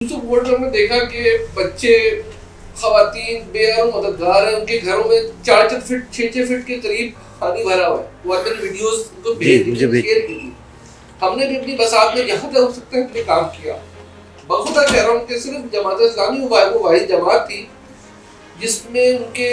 یوسف gold میں ہم نے دیکھا کہ بچے خواتین بے اور مددگار ہیں، ان کے گھروں میں 4 فٹ 6 فٹ کے قریب پانی بھرا ہوا ہے. وہ میں نے ویڈیوز کو شیئر کی تھی. ہم نے بھی اپنی بساط میں جہاں تک ہو سکتے ہیں اپنے کام کیا. بخدا کہہ رہا ہوں کہ صرف جماعت اسلامی وہ واحد جماعت تھی جس میں ان کے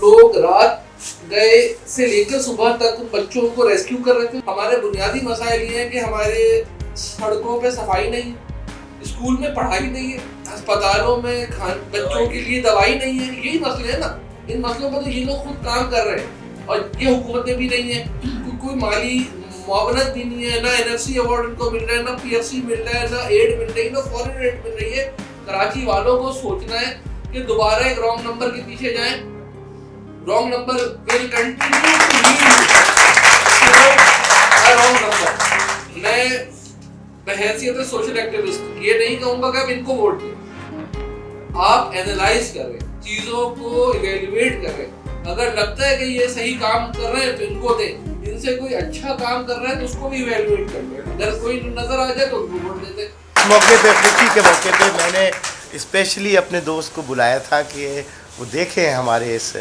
لوگ رات گئے سے لے کر صبح تک ان بچوں کو ریسکیو کر رہے تھے. ہمارے بنیادی مسائل یہ ہیں کہ ہمارے سڑکوں پہ صفائی نہیں، اسکول میں پڑھائی نہیں ہے، ہسپتالوں میں بچوں کے لیے دوائی نہیں ہے. یہی مسئلے ہیں نا. ان مسئلوں پر تو یہ لوگ خود کام کر رہے ہیں اور یہ حکومتیں بھی نہیں ہیں. کوئی مالی معاونت بھی نہیں ہے، نہ NFC ایوارڈ ان کو مل رہا ہے، نہ PFC مل رہا ہے، نہ ایڈ مل رہی ہے، نہ فورن ایڈ مل رہی ہے. کراچی والوں کو سوچنا ہے کہ دوبارہ ایک رانگ نمبر کے پیچھے جائیں. Wrong number will continue to lead a wrong number. میں بحیثیت سوشل ایکٹیوسٹ یہ نہیں کہوں گا کہ آپ ان کو ووٹ دیں. آپ اینالائز کریں، چیزوں کو ایویلویٹ کریں. اگر لگتا ہے کہ یہ صحیح کام کر رہے ہیں تو ان کو دیں. ان سے کوئی اچھا کام کر رہا ہے تو اس کو بھی ایویلویٹ کر لیں. اگر کوئی نظر آ جائے تو ان کو ووٹ دیتے. اس موقع پہ خوشی کے موقع پہ میں نے اسپیشلی اپنے دوست کو بلایا تھا کہ وہ دیکھیں ہمارے اس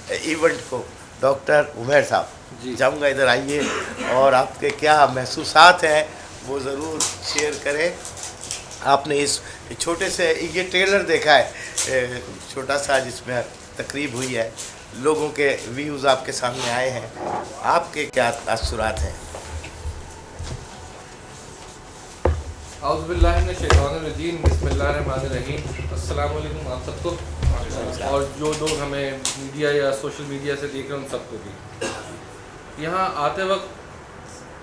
ایونٹ کو. ڈاکٹر عمیر صاحب جاؤں گا ادھر آئیے اور آپ کے کیا محسوسات ہیں وہ ضرور شیئر کریں. آپ نے اس چھوٹے سے یہ ٹریلر دیکھا ہے چھوٹا سا جس میں تقریب ہوئی ہے، لوگوں کے ویوز آپ کے سامنے آئے ہیں، آپ کے کیا تاثرات ہیں؟ اعوذ باللہ من الشیطان الرجیم، بسم اللہ الرحمن الرحیم. السلام علیکم آپ سب کو، اور جو لوگ ہمیں میڈیا یا سوشل میڈیا سے دیکھ رہے ہیں ان سب کو بھی. یہاں آتے وقت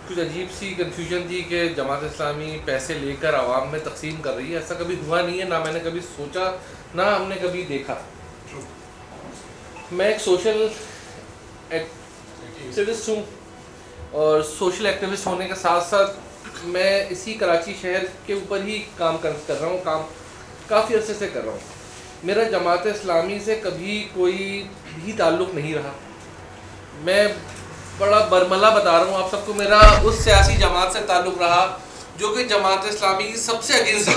کچھ عجیب سی کنفیوژن تھی کہ جماعت اسلامی پیسے لے کر عوام میں تقسیم کر رہی ہے. ایسا کبھی ہوا نہیں ہے، نہ میں نے کبھی سوچا، نہ ہم نے کبھی دیکھا. میں ایک سوشل ایکٹیوسٹ ہوں، اور سوشل ایکٹیوسٹ ہونے کے ساتھ ساتھ میں اسی کراچی شہر کے اوپر ہی کام کر رہا ہوں. کام کافی عرصے سے کر رہا ہوں. میرا جماعت اسلامی سے کبھی کوئی بھی تعلق نہیں رہا. میں بڑا برملا بتا رہا ہوں آپ سب کو، میرا اس سیاسی جماعت سے تعلق رہا جو کہ جماعت اسلامی کی سب سے اگینسٹ ہے.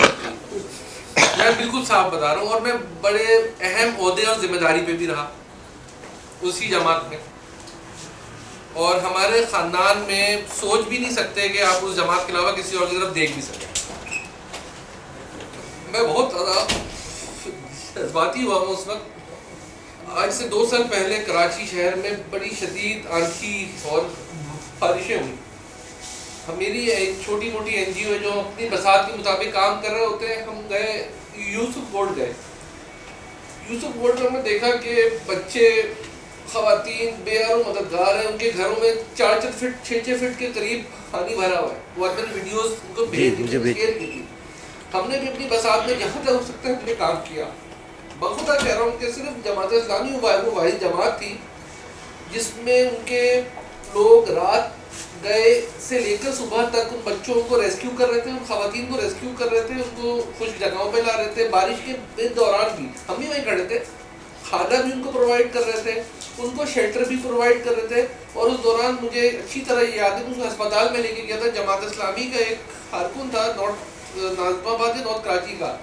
میں بالکل صاف بتا رہا ہوں، اور میں بڑے اہم عہدے اور ذمہ داری پہ بھی رہا اسی جماعت میں. اور ہمارے خاندان میں سوچ بھی نہیں سکتے کہ آپ اس جماعت کے علاوہ کسی اور کی طرف دیکھ بھی سکیں. میں بہت زیادہ جذباتی ہوا ہوں اس وقت. آج سے 2 سال پہلے کراچی شہر میں بڑی شدید آندھی اور بارشیں ہوئی. میری ایک چھوٹی موٹی NGO ہے جو اپنی بساط کے مطابق کام کر رہے ہوتے ہیں. ہم گئے یوسف گولڈ گئے. یوسف گولڈ میں ہم نے دیکھا کہ بچے خواتین بے اور مددگار ہیں، ان کے گھروں میں 4 فٹ 6 فٹ کے قریب پانی بھرا ہوا ہے. وہ میں نے ویڈیوز ان کو شیئر کی تھی. ہم نے بھی اپنی بساط میں جہاں تک ہو سکتے ہیں اپنے کام کیا. بخدا کہہ رہا ہوں کہ صرف جماعت اسلامی وہ واحد جماعت تھی جس میں ان کے لوگ رات گئے سے لے کر صبح تک ان بچوں کو ریسکیو کر رہے تھے، ان خواتین کو ریسکیو کر رہے تھے، ان کو خشک جگہوں پہ لا رہے تھے. بارش کے دوران بھی ہم بھی وہیں کھڑے تھے. کھانا بھی ان کو پرووائڈ کر رہے تھے، ان کو شیلٹر بھی پرووائڈ کر رہے تھے. اور اس دوران مجھے اچھی طرح یاد ہے، اس ہسپتال میں لے کے گیا تھا. جماعت اسلامی کا ایک کارکن تھا ناظم آباد نارتھ کراچی کا.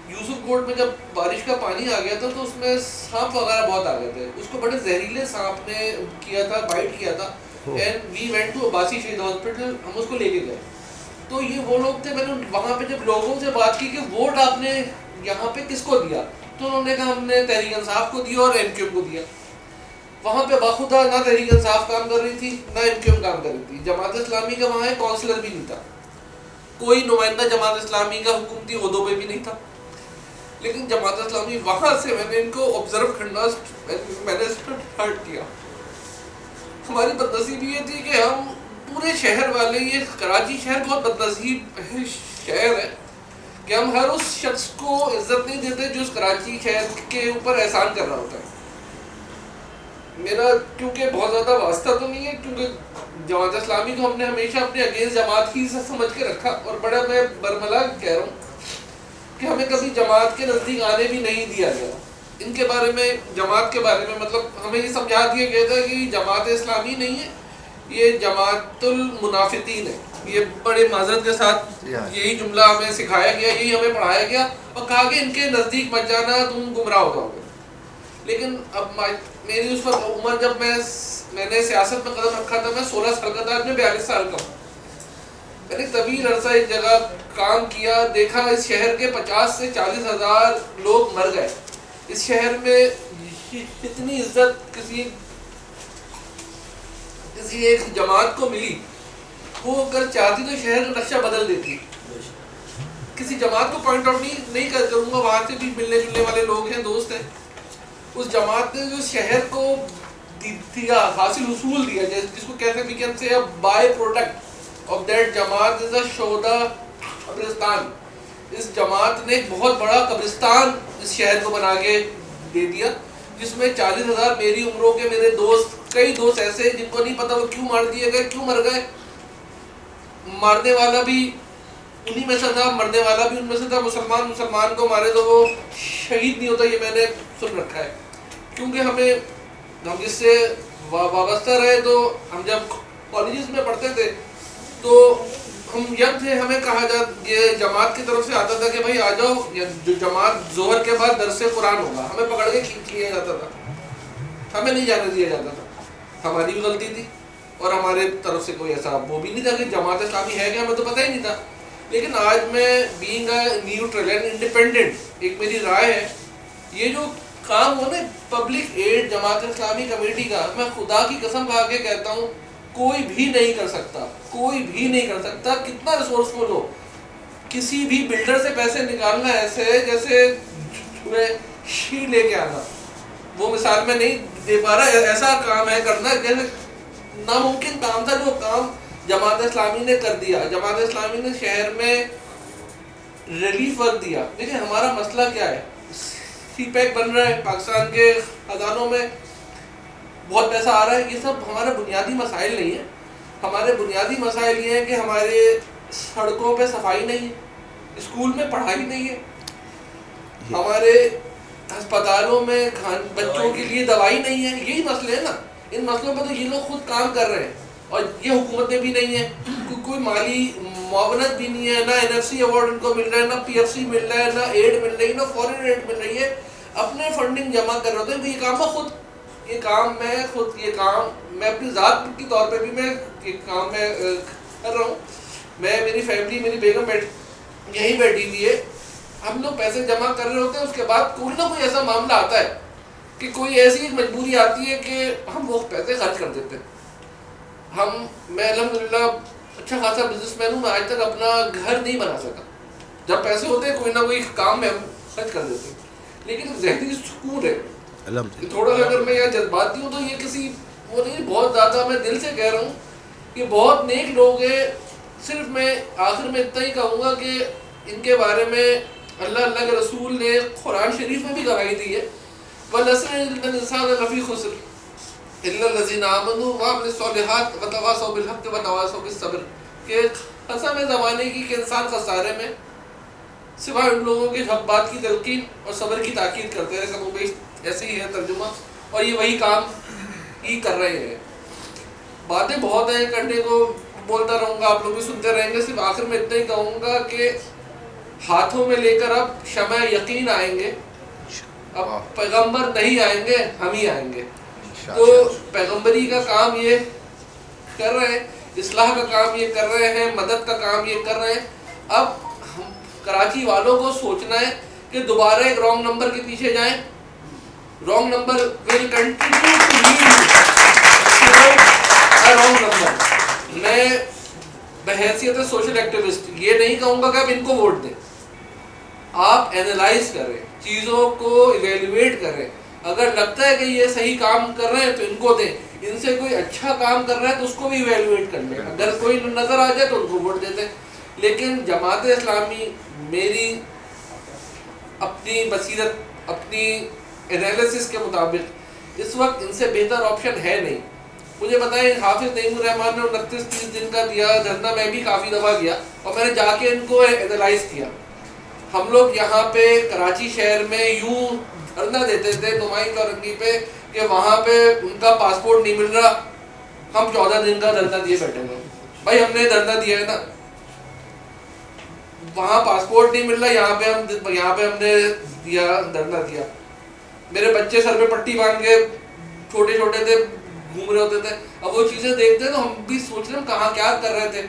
یوسف گولڈ میں جب بارش کا پانی آ گیا تھا تو اس میں سانپ وغیرہ بہت آ گئے تھے. اس کو بڑے زہریلے سانپ نے کیا تھا، بائٹ کیا تھا. And we went to Abbasi Shaheed Hospital. ہم اس کو لے کے گئے. تو یہ وہ لوگ تھے. میں نے وہاں پہ جب لوگوں سے بات کی کہ ووٹ آپ نے یہاں پہ کس کو دیا، تو انہوں نے کہا ہم نے تحریک انصاف کو دیا اور MQM کو دیا. وہاں پہ باخدا نہ تحریک انصاف کام کر رہی تھی نہ MQM کام کر رہی تھی. جماعت اسلامی کا وہاں ایک کونسلر بھی نہیں تھا، کوئی نمائندہ جماعت اسلامی کا حکومتی عہدوں پہ بھی نہیں تھا. لیکن جماعت اسلامی وہاں سے میں نے ان کو آبزرو کرنا، میں نے اس پر ہرٹ کیا. ہماری بدنصیبی یہ تھی کہ ہم پورے شہر والے، یہ کراچی شہر بہت بدنصیب شہر ہے کہ ہم ہر اس شخص کو عزت نہیں دیتے جو اس کراچی شہر کے اوپر احسان کر رہا ہوتا ہے. میرا کیونکہ بہت زیادہ واسطہ تو نہیں ہے، کیونکہ جماعت اسلامی کو ہم نے ہمیشہ اپنے اگینسٹ جماعت ہی سے سمجھ کے رکھا. اور بڑا میں برملا کہہ رہا ہوں کہ ہمیں کبھی جماعت کے نزدیک آنے بھی نہیں دیا گیا. ان کے بارے میں، جماعت کے بارے میں، مطلب ہمیں یہ سمجھا دیا گیا تھا کہ جماعت اسلامی نہیں ہے، یہ جماعت المنافقین ہے. یہ بڑے معذرت کے ساتھ یہی جملہ ہمیں سکھایا گیا, یہی ہمیں پڑھایا گیا اور کہا کہ ان کے نزدیک مت جانا, تم گمراہ ہو جاؤ گے. لیکن اب میری اس وقت عمر, جب میں نے سیاست میں قدم رکھا تھا, میں 16 سال کا تھا, آج میں 42 سال کا ہوں. میں نے طویل عرصہ ایک جگہ کام کیا, دیکھا اس شہر کے 50 سے 40 ہزار لوگ مر گئے. اس شہر میں اتنی عزت کسی ایک جماعت کو ملی, وہ اگر چاہتی تو شہر کا نقشہ بدل دیتی. کسی جماعت کو پوائنٹ آؤٹ نہیں کروں گا, وہاں سے بھی ملنے جلنے والے لوگ ہیں, دوست ہیں. اس جماعت نے جو شہر کو دیا, حاصل حصول دیا, جس کو کہتے ہیں we can say a by product of that جماعت is a شہداء قبرستان. اس جماعت نے ایک بہت بڑا قبرستان اس شہر کو بنا کے دے دیا, جس میں 40,000 میری عمروں کے میرے دوست, کئی دوست ایسے جن کو نہیں پتا وہ کیوں مار دیے گئے, کیوں مر گئے. مارنے والا بھی انہی میں سے تھا, مرنے والا بھی ان میں سے تھا. مسلمان کو مارے تو وہ شہید نہیں ہوتا, یہ میں نے سن رکھا ہے. کیونکہ ہم جس سے وابستہ رہے, تو ہم جب کالجز میں پڑھتے تھے تو ہم ینگ تھے, ہمیں کہا یہ جماعت کی طرف سے آتا تھا کہ بھائی آ جاؤ, جو جماعت ظہر کے بعد درس قرآن ہوگا, ہمیں پکڑ کے کھینچ لیا جاتا تھا, ہمیں نہیں جانے دیا جاتا تھا. ہماری بھی غلطی تھی, اور ہمارے طرف سے کوئی ایسا وہ بھی نہیں تھا کہ جماعت اسلامی ہے کہ ہمیں تو پتہ ہی نہیں تھا. لیکن آج میں being a neutral and independent, ایک میری رائے ہے, یہ جو کام ہو نا public add Jamaat Islami committee کا, میں خدا کی قسم کھا کے کہتا ہوں کوئی بھی نہیں کر سکتا, کوئی بھی نہیں کر سکتا. کتنا ریسورسفل ہو, کسی بھی بلڈر سے پیسے نکالنا ایسے جیسے شیر لے کے آنا, وہ مثال میں نہیں دے پا رہا, ایسا کام ہے کرنا جیسے ناممکن کام تھا, جو کام جماعت اسلامی نے کر دیا. جماعت اسلامی نے شہر میں ریلیف ورک دیا. دیکھیں ہمارا مسئلہ کیا ہے, سی پیک بن رہا ہے, پاکستان کے خزانوں میں بہت پیسہ آ رہا ہے, یہ سب ہمارے بنیادی مسائل نہیں ہیں. ہمارے بنیادی مسائل یہ ہیں کہ ہمارے سڑکوں پہ صفائی نہیں ہے, اسکول میں پڑھائی نہیں ہے, ہمارے ہسپتالوں میں بچوں کے لیے دوائی نہیں ہے. یہی مسئلے ہیں نا. ان مسئلوں پہ تو یہ لوگ خود کام کر رہے ہیں, اور یہ حکومتیں بھی نہیں ہیں, کوئی مالی معاونت بھی نہیں ہے, نہ NFC ایوارڈ ان کو مل رہا ہے, نہ PFC مل رہا ہے, نہ ایڈ مل رہی ہے, نہ فورن ایڈ مل رہی ہے. اپنے فنڈنگ جمع کر رہے ہوتے ہیں. یہ کام میں اپنی ذات کی طور پہ بھی میں یہ کام میں کر رہا ہوں. میں, میری فیملی, میری بیگم یہیں بیٹھی ہوئی ہے, ہم لوگ پیسے جمع کر رہے ہوتے ہیں. اس کے بعد کوئی نہ کوئی ایسا معاملہ آتا ہے کہ کوئی ایسی مجبوری آتی ہے کہ ہم وہ پیسے خرچ کر دیتے ہیں. میں الحمدللہ اچھا خاصا بزنس مین ہوں, میں آج تک اپنا گھر نہیں بنا سکا. جب پیسے ہوتے ہیں کوئی نہ کوئی کام میں ہم خرچ کر دیتے ہیں. لیکن ذہنی سکون ہے تھوڑا سا. اگر میں یہاں جذباتی ہوں تو یہ کسی وہ نہیں, بہت زیادہ میں دل سے کہہ رہا ہوں کہ بہت نیک لوگ ہیں. صرف میں آخر میں اتنا ہی کہوں گا کہ ان کے بارے میں اللہ کے رسول نے قرآن شریف میں بھی گواہی دی ہے, وَالْعَصْرِ إِنَّ الْإِنسَانَ لَفِي خُسْرٍ إِلَّا الَّذِينَ آمَنُوا وَعَمِلُوا الصَّالِحَاتِ وَتَوَاصَوْا بِالْحَقِّ وَتَوَاصَوْا بِالصَّبْرِ. کہ قسم ہے زمانے کی کہ انسان خسارے میں, سوائے ان لوگوں کے حق بات کی تلقین اور صبر کی تاکید کرتے رہے. کم و بیش ایسے ہی ہے ترجمہ, اور یہ وہی کام ہی کر رہے ہیں. باتیں بہت ہیں کرنے کو, بولتا رہوں گا, آپ لوگ بھی سنتے رہیں گے. صرف آخر میں اتنا ہی کہوں گا کہ ہاتھوں میں لے کر اب شمع یقین آئیں گے. اب پیغمبر نہیں آئیں گے, ہم ہی آئیں گے. تو پیغمبری کا کام یہ کر رہے ہیں, اصلاح کا کام یہ کر رہے ہیں, مدد کا کام یہ کر رہے ہیں. اب ہم کراچی والوں کو سوچنا ہے کہ دوبارہ ایک رانگ نمبر کے پیچھے جائیں. Wrong number will continue to lead a wrong number. میں بحیثیت سوشل ایکٹیوسٹ یہ نہیں کہوں گا کہ آپ ان کو ووٹ دیں. آپ اینالائز کریں, چیزوں کو ایویلویٹ کریں. اگر لگتا ہے کہ یہ صحیح کام کر رہے ہیں تو ان کو دیں. ان سے کوئی اچھا کام کر رہا ہے تو اس کو بھی ایویلویٹ کر لیں. اگر کوئی نظر آ جائے تو ان کو ووٹ دیتے. لیکن جماعت اسلامی میری اپنی بصیرت, اپنی انالیسس کے مطابق اس وقت ان سے بہتر آپشن ہے نہیں. مجھے بتائیں, حافظ نعیم الرحمان نے 29-30 دن کا دیا دھرنا, میں بھی کافی دفعہ گیا اور میں نے جا کے ان کو اینالائز کیا. ہم لوگ یہاں پہ کراچی شہر میں یوں دھرنا دیتے تھے نمائی چورنگی پہ کہ وہاں پہ ان کا پاسپورٹ نہیں مل رہا, ہم 14 دن کا دھرنا دیے بیٹھے ہوئے. بھائی ہم نے دھرنا دیا ہے نا, وہاں پاسپورٹ نہیں مل رہا, یہاں پہ ہم نے دیا, دھرنا دیا. میرے بچے سر پہ پٹی باندھ کے چھوٹے چھوٹے تھے, گھوم رہے ہوتے تھے. اب وہ چیزیں دیکھتے تو ہم بھی سوچ رہے ہم کہاں کیا کر رہے تھے,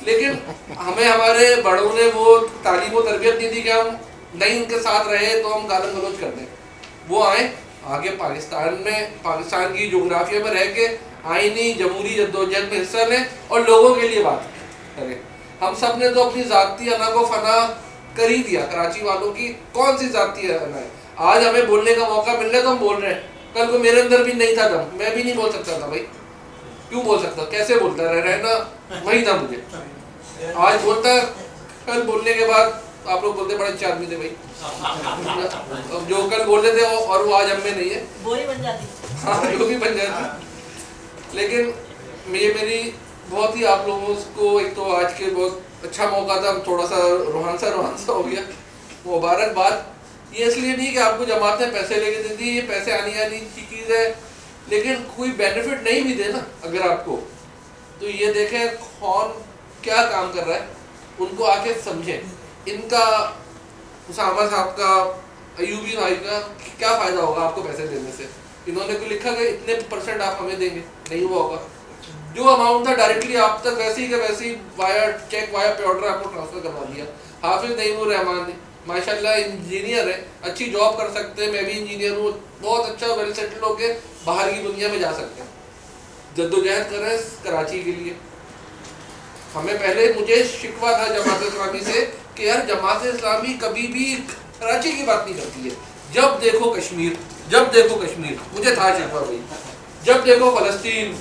لیکن ہمیں ہمارے بڑوں نے وہ تعلیم و تربیت نہیں دی کہ ہم نہیں ان کے ساتھ رہے تو ہم گالن گلوچ کر دیں. وہ آئے آگے پاکستان میں, پاکستان کی جغرافیہ میں رہ کے آئینی جمہوری جدوجہد میں حصہ لیں اور لوگوں کے لیے بات کریں. ہم سب نے تو اپنی ذاتی انا کو فنا کر ہی دیا. کراچی والوں کی کون سی ذاتی انا ہے؟ آج ہمیں بولنے کا موقع مل رہا ہے تو ہم بول رہے ہیں. کل کو میرے اندر بھی نہیں تھا دم, میں بھی نہیں بول سکتا تھا. بھائی کیوں بول سکتا, کیسے بولتا رہنا وہی تھا مجھے. آج بولتا ہے, کل بولنے کے بعد آپ لوگ بولتے بڑے اچھے آدمی تھے بھائی. جو کل بولتے تھے اور وہ آج ہم میں نہیں ہے, بوری بن جاتی. ہاں جو بھی بن جاتی. لیکن یہ میری بہت ہی آپ لوگوں کو, ایک تو آج کے بہت اچھا موقع تھا, تھوڑا سا روحان سا ہو گیا, مبارکباد. یہ اس لیے نہیں کہ آپ کو جماعت نے پیسے لے کے دے دی, یہ پیسے آنی کی چیز ہے, لیکن کوئی بینیفٹ نہیں بھی دے نا اگر آپ کو, تو یہ دیکھیں کون کیا کام کر رہا ہے, ان کو آ کے سمجھیں. ان کا اسامہ صاحب کا, ایوبی بھائی کا کیا فائدہ ہوگا آپ کو پیسے دینے سے؟ انہوں نے کوئی لکھا کہ اتنے % آپ ہمیں دیں گے, نہیں ہوا ہوگا. جو اماؤنٹ تھا ڈائریکٹلی آپ تک ویسے ہی کہ ویسے ہی وایا چیک وایا پے آرڈر آپ کو ٹرانسفر کروا دیا. حافظ نعیم الرحمان نے ماشاءاللہ انجینئر ہے, اچھی جاب کر سکتے ہیں, میں بھی انجینئر ہوں, بہت اچھا ویل سیٹل ہو کے باہر کی دنیا میں جا سکتے ہیں. جدوجہد کر رہے ہیں کراچی کے لیے. ہمیں پہلے مجھے شکوہ تھا جماعت اسلامی سے کہ یار جماعت اسلامی کبھی بھی کراچی کی بات نہیں کرتی ہے. جب دیکھو کشمیر, جب دیکھو کشمیر, مجھے تھا شکوہ بھائی. جب دیکھو فلسطین,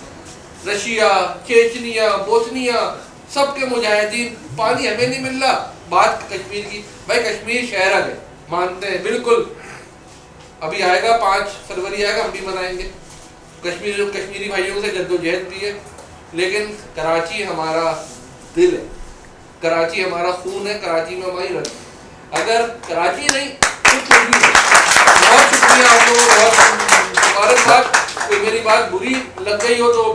رشیا, چیچنیا, بوسنیا, سب کے مجاہدین, پانی ہمیں نہیں مل رہا, بات کشمیر کی. بھائی کشمیر شہر ہے, مانتے ہیں بالکل. ابھی آئے گا 5 فروری آئے گا, ہم بھی منائیں گے. کشمیری بھائیوں سے جدوجہد بھی ہے, لیکن کراچی ہمارا دل ہے, کراچی ہمارا خون ہے, کراچی میں ہماری رگ. اگر کراچی نہیں کچھ نہیں. بہت شکریہ آپ لوگوں, بہت مبارکباد. کوئی میری بات بری لگ گئی ہو تو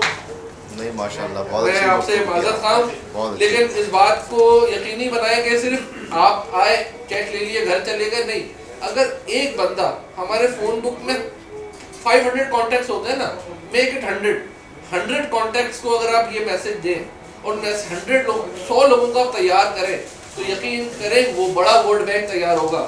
نہیں ماشاءاللہ بہت میں آپ سے معذرت خواہ ہوں, لیکن اس بات کو یقینی بنائیں کہ صرف آپ آئے, چیک لے لیے, گھر چلے گئے, نہیں. اگر ایک بندہ, ہمارے فون بک میں 500 کانٹیکٹس ہوتے ہیں نا, میک اٹ 100 کانٹیکٹس کو اگر آپ یہ میسج دیں اور 100 لوگوں کو آپ تیار کریں تو یقین کریں وہ بڑا ووٹ بینک تیار ہوگا.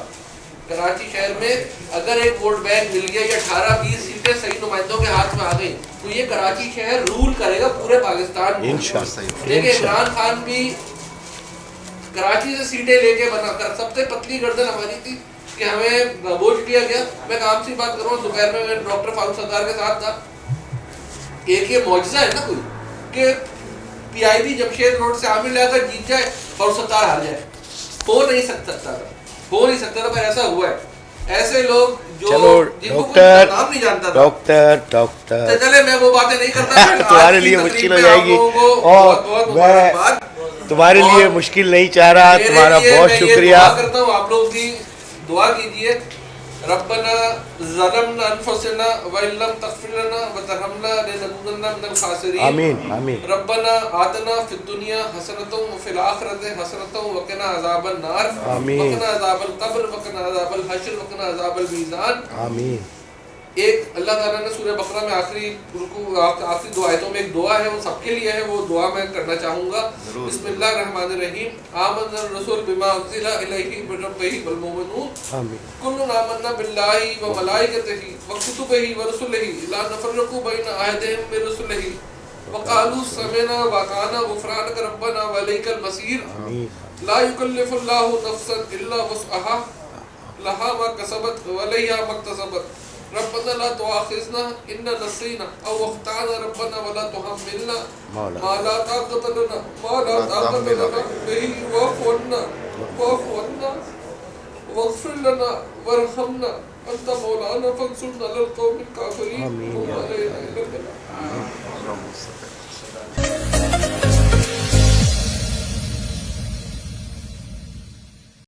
کراچی شہر میں اگر ایک ووٹ بینک مل گیا یا 18-20 سیٹیں صحیح نمائندوں کے ہاتھ میں آ گئی تو یہ کراچی شہر رول کرے گا پورے پاکستان میں انشاءاللہ. دیکھیں عمران خان بھی کراچی سے سیٹیں لے کے بنا کر, سب سے پتلی گردن ہماری تھی کہ ہمیں ووٹ کیا گیا. میں کام سی بات کروں, دوپہر میں ڈاکٹر فاروق ستار کے ساتھ تھا. ایک یہ معجزہ ہے نا کوئی کہ PIB جمشید روڈ سے عامر لے کر جیت جائے, فاروق ستار ہار جائے. ہو نہیں سکتا تھا, پر ایسا ہوا ہے. ایسے لوگ جو جن کو کوئی نام نہیں جانتا تھا. ڈاکٹر چلے میں وہ باتیں نہیں کرتا. تمہارے لیے مشکل ہو جائے گی, اور میں تمہارے لیے مشکل نہیں چاہ رہا. تمہارا بہت شکریہ. دعا کرتا ہوں, آپ لوگ بھی دعا کیجئے. ربنا ظلمنا انفسنا وان لم تغفر لنا وترحمنا لنكونن من الخاسرین. آمین آمین. ربنا آتنا فی الدنیا حسنۃ وفی الآخرۃ حسنۃ وقنا عذاب النار. آمین. وقنا عذاب القبر وقنا عذاب الحشر وقنا عذاب المیزان. آمین. ایک اللہ تعالیٰ نے سورہ بقرہ میں آخری رکوع, آخری 2 آیتوں میں ایک دعا ہے, وہ سب کے لیے ہے. وہ دعا میں کرنا چاہوں گا. بسم اللہ الرحمن الرحیم. آمن الرسول بما انزل الیہ من ربہ والمؤمنون کل آمنا باللہ وملائکتہ وکتبہ ورسلہ لا نفرق بین احد من رسلہ وقالوا سمعنا واطعنا غفرانک ربنا والیک المصیر. لا یکلف اللہ نفسا الا وسعها لها ما کسبت وعلیہا ما اکتسبت. ربنا لا تؤاخذنا ان نسینا او اخطأنا ربنا ولا تحملنا ما لا طاقت لنا به واعف عنا واغفر لنا وارحمنا انت مولانا فانصرنا على القوم الكافرين.